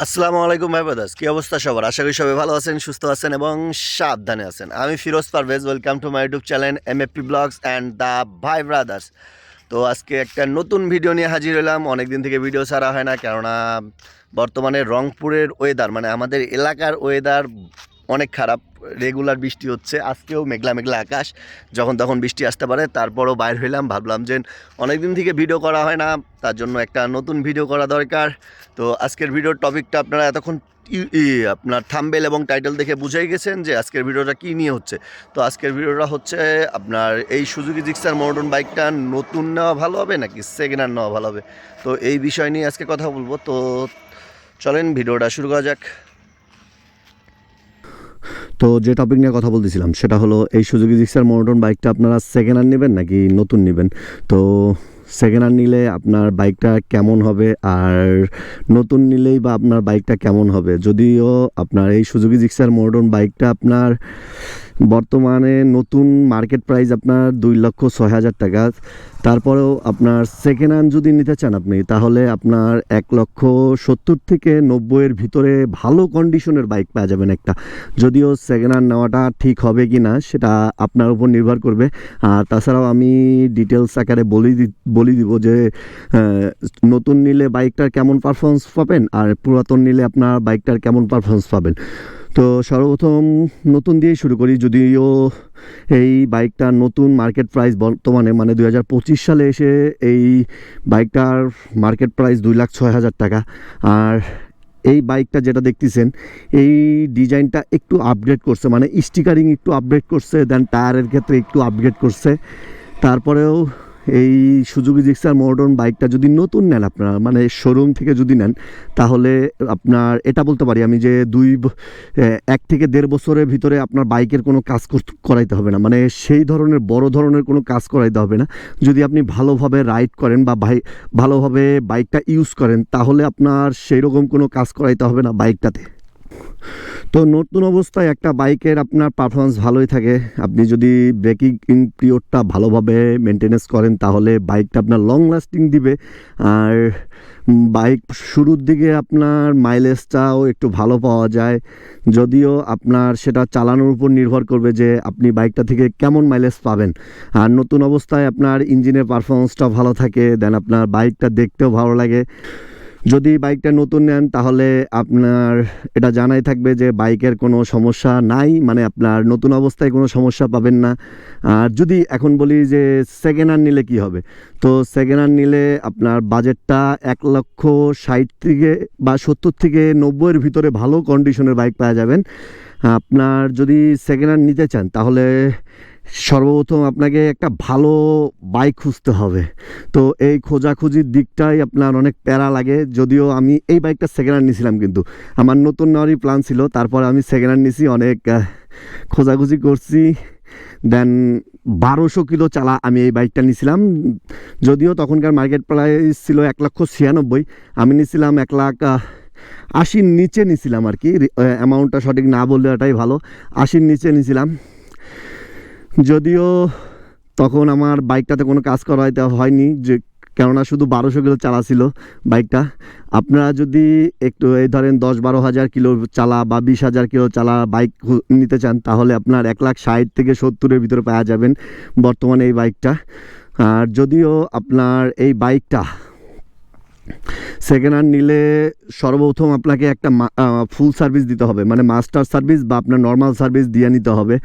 আসসালামু আলাইকুম ভাই ব্রাদার্স, কি অবস্থা সবার? আশা করি সবাই ভালো আছেন, সুস্থ আছেন এবং সাবধানে আছেন। আমি Firoz Parvez, welcome to my YouTube channel MFP blogs and the Bhai brothers. তো আজকে একটা নতুন ভিডিও নিয়ে হাজির হলাম। অনেকদিন থেকে ভিডিও ছাড়া হয় না, কেননা বর্তমানে রংপুরের ওয়েদার মানে আমাদের এলাকার ওয়েদার অনেক খারাপ। রেগুলার বৃষ্টি হচ্ছে, আজকেও মেঘলা মেঘলা আকাশ, যখন তখন বৃষ্টি আসতে পারে। তারপরও বাইর হইলাম, ভাবলাম যে অনেকদিন থেকে ভিডিও করা হয় না, তার জন্য একটা নতুন ভিডিও করা দরকার। তো আজকের ভিডিওর টপিকটা আপনারা এতক্ষণ আপনার থাম্বনেল এবং টাইটেল দেখে বুঝেই গেছেন যে আজকের ভিডিওটা কী নিয়ে হচ্ছে। তো আজকের ভিডিওটা হচ্ছে আপনার এই সুজুকি জিক্সার মডার্ন বাইকটা নতুন নেওয়া ভালো হবে নাকি সেকেন্ড হ্যান্ড নেওয়া ভালো হবে, তো এই বিষয় নিয়ে আজকে কথা বলবো। তো চলেন ভিডিওটা শুরু করা যাক। তো যে টপিক নিয়ে কথা বলতেছিলাম সেটা হলো এই সুজুকি জিক্সার মনোটন বাইকটা আপনারা সেকেন্ড হ্যান্ড নেবেন নাকি নতুন নেবেন। তো সেকেন্ড হ্যান্ড নিলে আপনার বাইকটা কেমন হবে আর নতুন নিলেই বা আপনার বাইকটা কেমন হবে। যদিও আপনার এই সুজুকি জিক্সার মনোটন বাইকটা আপনার বর্তমানে নতুন মার্কেট প্রাইস আপনার 2,06,000 টাকা। তারপরেও আপনার সেকেন্ড হ্যান্ড যদি নিতে চান আপনি, তাহলে আপনার 1,70,000 থেকে 90,000-এর ভিতরে ভালো কন্ডিশনের বাইক পাওয়া যাবেন একটা। যদিও সেকেন্ড হ্যান্ড নেওয়াটা ঠিক হবে কি না সেটা আপনার উপর নির্ভর করবে। আর তাছাড়াও আমি ডিটেলস আকারে বলি দিব যে নতুন নিলে বাইকটার কেমন পারফরমেন্স পাবেন আর পুরাতন নিলে আপনার বাইকটার কেমন পারফরমেন্স পাবেন। তো সর্বপ্রথম নতুন দিয়েই শুরু করি। যদিও এই বাইকটার নতুন মার্কেট প্রাইস বর্তমানে মানে 2025 সালে এসে এই বাইকটার মার্কেট প্রাইস 2,06,000 টাকা। আর এই বাইকটা যেটা দেখতেছেন এই ডিজাইনটা একটু আপগ্রেড করছে, মানে স্টিকারিং একটু আপগ্রেড করছে, দেন টায়ারের ক্ষেত্রে একটু আপগ্রেড করছে। তারপরেও এই সুজুকি জিক্সার মডার্ন বাইকটা যদি নতুন নেন আপনারা, মানে শোরুম থেকে যদি নেন, তাহলে আপনার এটা বলতে পারি আমি যে 1 থেকে 1.5 বছরের ভিতরে আপনার বাইকের কোনো কাজ করাইতে হবে না, মানে সেই ধরনের বড় ধরনের কোনো কাজ করাইতে হবে না। যদি আপনি ভালোভাবে রাইড করেন বা ভালোভাবে বাইকটা ইউজ করেন, তাহলে আপনার সেই রকম কোনো কাজ করাইতে হবে না বাইকটাতে। তো নতুন অবস্থায় একটা বাইকের আপনার পারফরমেন্স ভালোই থাকে। আপনি যদি ব্রেকিং পিরিয়ডটা ভালোভাবে মেনটেনেন্স করেন, তাহলে বাইকটা আপনার লং লাস্টিং দিবে। আর বাইক শুরুর দিকে আপনার মাইলেজটাও একটু ভালো পাওয়া যায়। যদিও আপনার সেটা চালানোর উপর নির্ভর করবে যে আপনি বাইকটা থেকে কেমন মাইলেজ পাবেন। আর নতুন অবস্থায় আপনার ইঞ্জিনের পারফরমেন্সটা ভালো থাকে, দেন আপনার বাইকটা দেখতেও ভালো লাগে। যদি বাইকটা নতুন নেন তাহলে আপনার এটা জানাই থাকবে যে বাইকের কোনো সমস্যা নাই, মানে আপনার নতুন অবস্থায় কোনো সমস্যা পাবেন না। আর যদি এখন বলি যে সেকেন্ড হ্যান্ড নিলে কী হবে, তো সেকেন্ড হ্যান্ড নিলে আপনার বাজেটটা 1,60,000 থেকে বা 70 থেকে 90-এর ভিতরে ভালো কন্ডিশনের বাইক পাওয়া যাবেন। আপনার যদি সেকেন্ড হ্যান্ড নিতে চান তাহলে সর্বপ্রথম আপনাকে একটা ভালো বাইক খুঁজতে হবে। তো এই খোঁজাখুঁজির দিকটাই আপনার অনেক প্যারা লাগে। যদিও আমি এই বাইকটা সেকেন্ড হ্যান্ড নিয়েছিলাম, কিন্তু আমার নতুন নেওয়ারই প্ল্যান ছিল, তারপর আমি সেকেন্ড হ্যান্ড নিয়েছি, অনেক খোঁজাখুঁজি করছি। দেন 1200 কিলো চালা আমি এই বাইকটা নিয়েছিলাম। যদিও তখনকার মার্কেট প্রাইস ছিল 1,96,000, আমি নিয়েছিলাম 1,80,000 নিচে নিয়েছিলাম আর কি। অ্যামাউন্টটা সঠিক না বললে এটাই ভালো, 80 নিচে নিয়েছিলাম। যদিও তখন আমার বাইকটাতে কোনো কাজ করাইতে হয়নি, যে কেননা শুধু 1200 কিলো চালা ছিল বাইকটা। আপনারা যদি একটু এই ধরেন 10-12 হাজার কিলো চালা বা 20,000 কিলো চালা বাইক নিতে চান, তাহলে আপনার 1,60,000 থেকে 70-এর ভিতরে পাওয়া যাবেন বর্তমানে এই বাইকটা। আর যদিও আপনার এই বাইকটা সেকেন্ড হ্যান্ড নিলে সর্বপ্রথম আপনাকে একটা ফুল সার্ভিস দিতে হবে, মানে মাস্টার সার্ভিস বা আপনার নর্মাল সার্ভিস দিয়ে নিতে হবে।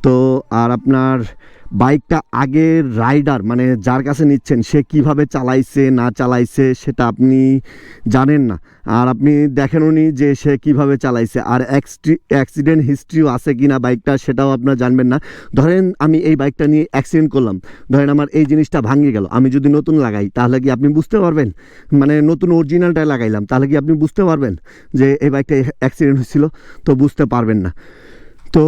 তো আর আপনার বাইকটা আগের রাইডার মানে যার কাছে নিচ্ছেন সে কিভাবে চালাইছে না চালাইছে সেটা আপনি জানেন না, আর আপনি দেখেনওনি যে সে কিভাবে চালাইছে, আর অ্যাক্সিডেন্ট হিস্ট্রিও আছে কি না বাইকটা সেটাও আপনার জানবেন না। ধরেন আমি এই বাইকটা নিয়ে অ্যাক্সিডেন্ট করলাম, ধরেন আমার এই জিনিসটা ভাঙিয়ে গেল, আমি যদি নতুন লাগাই তাহলে কি আপনি বুঝতে পারবেন? মানে নতুন অরিজিনালটাই লাগাইলাম, তাহলে কি আপনি বুঝতে পারবেন যে এই বাইকটা অ্যাক্সিডেন্ট হয়েছিল? তো বুঝতে পারবেন না। তো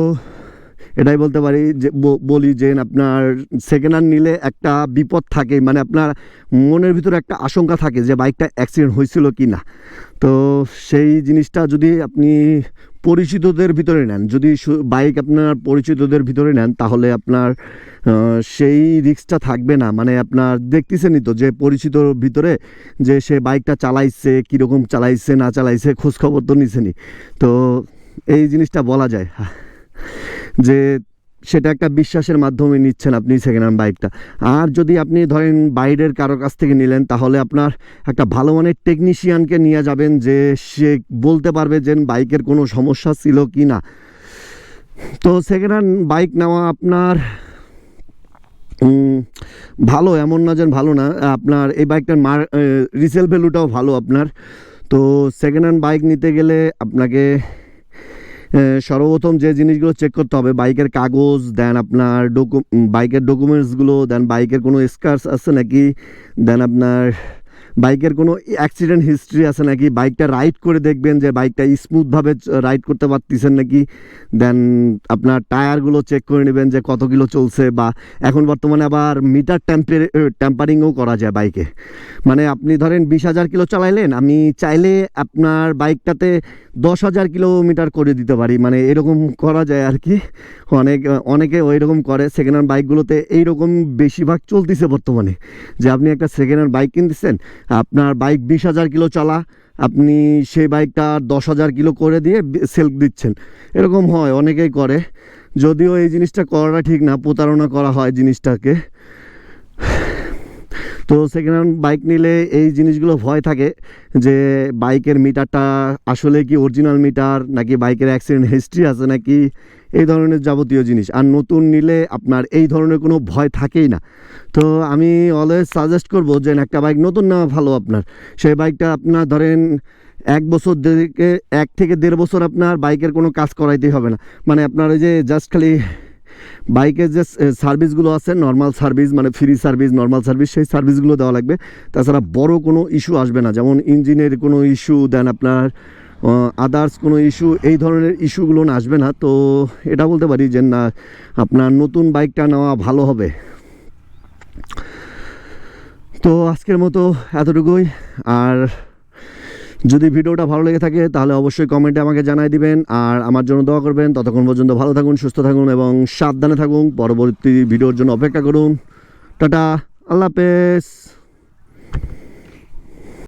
এটাই বলতে পারি যে বলি যে আপনার সেকেন্ড হ্যান্ড নিলে একটা বিপদ থাকে, মানে আপনার মনের ভিতরে একটা আশঙ্কা থাকে যে বাইকটা অ্যাক্সিডেন্ট হয়েছিল কি না। তো সেই জিনিসটা যদি আপনি পরিচিতদের ভিতরে নেন, যদি বাইক আপনার পরিচিতদের ভিতরে নেন, তাহলে আপনার সেই রিস্কটা থাকবে না। মানে আপনার দেখতেছেনই তো যে পরিচিতর ভিতরে যে সে বাইকটা চালাইছে, কীরকম চালাইছে না চালাইছে খোঁজখবর তো নিছেনি। তো এই জিনিসটা বলা যায় যে সেটা একটা বিশ্বাসের মাধ্যমে নিচ্ছেন আপনি সেকেন্ড হ্যান্ড বাইকটা। আর যদি আপনি ধরেন বাইরের কারো কাছ থেকে নিলেন, তাহলে আপনার একটা ভালো মানের টেকনিশিয়ানকে নিয়ে যাবেন, যে সে বলতে পারবে যে বাইকের কোনো সমস্যা ছিল কি না। তো সেকেন্ড হ্যান্ড বাইক নেওয়া আপনার ভালো, এমন না যে ভালো না, আপনার এই বাইকটার রিসেল ভ্যালুটাও ভালো আপনার। তো সেকেন্ড হ্যান্ড বাইক নিতে গেলে আপনাকে সর্বপ্রথম যে জিনিসগুলো চেক করতে হবে, বাইকের কাগজ, দেন আপনার বাইকের ডকুমেন্টসগুলো, দেন বাইকের কোনো স্ক্র্যাচ আছে নাকি, দেন আপনার বাইকের কোনো অ্যাক্সিডেন্ট হিস্ট্রি আছে নাকি, বাইকটা রাইড করে দেখবেন যে বাইকটা স্মুথভাবে রাইড করতে পারতেছেন নাকি, দেন আপনার টায়ারগুলো চেক করে নেবেন যে কত কিলো চলছে। বা এখন বর্তমানে আবার মিটার ট্যাম্পারিংও করা যায় বাইকে। মানে আপনি ধরেন 20,000 কিলো চালাইলেন, আমি চাইলে আপনার বাইকটাতে 10,000 কিলোমিটার করে দিতে পারি, মানে এরকম করা যায় আর কি। অনেকে ওই রকম করে। সেকেন্ড হ্যান্ড বাইকগুলোতে এইরকম বেশিরভাগ চলতেছে বর্তমানে, যে আপনি একটা সেকেন্ড হ্যান্ড বাইক কিনতেছেন, আপনার বাইক 20,000 কিলো চলা, আপনি সেই বাইকটা 10,000 কিলো করে দিয়ে সেল দিচ্ছেন। এরকম হয়, অনেকেই করে। যদিও এই জিনিসটা করাটা ঠিক না, প্রতারণা করা হয় জিনিসটাকে। তো সেকেন্ড হ্যান্ড বাইক নিলে এই জিনিসগুলো ভয় থাকে যে বাইকের মিটারটা আসলে কি অরিজিনাল মিটার, নাকি বাইকের অ্যাক্সিডেন্ট হিস্ট্রি আছে নাকি, এই ধরনের যাবতীয় জিনিস। আর নতুন নিলে আপনার এই ধরনের কোনো ভয় থাকেই না। তো আমি অলওয়েজ সাজেস্ট করবো যে একটা বাইক নতুন নেওয়া ভালো আপনার। সেই বাইকটা আপনার ধরেন 1 বছর থেকে 1 থেকে 1.5 বছর আপনার বাইকের কোনো কাজ করাইতেই হবে না। মানে আপনার ওই যে জাস্ট খালি বাইকের যে সার্ভিসগুলো আছে, নর্মাল সার্ভিস, মানে ফ্রি সার্ভিস, নর্মাল সার্ভিস, সেই সার্ভিসগুলো দেওয়া লাগবে। তাছাড়া বড় কোনো ইস্যু আসবে না, যেমন ইঞ্জিনের কোনো ইস্যু, দেন আপনার আদার্স কোনো ইস্যু, এই ধরনের ইস্যুগুলো না আসবে না। তো এটা বলতে পারি যে না, আপনার নতুন বাইকটা নেওয়া ভালো হবে। তো আজকের মতো এতটুকুই। আর যদি ভিডিওটা ভালো লেগে থাকে তাহলে অবশ্যই কমেন্টে আমাকে জানাই দিবেন, আর আমার জন্য দোয়া করবেন। ততক্ষণ পর্যন্ত ভালো থাকুন, সুস্থ থাকুন এবং সাবধানে থাকুন। পরবর্তী ভিডিওর জন্য অপেক্ষা করুন। টাটা, আল্লাহ হাফেজ।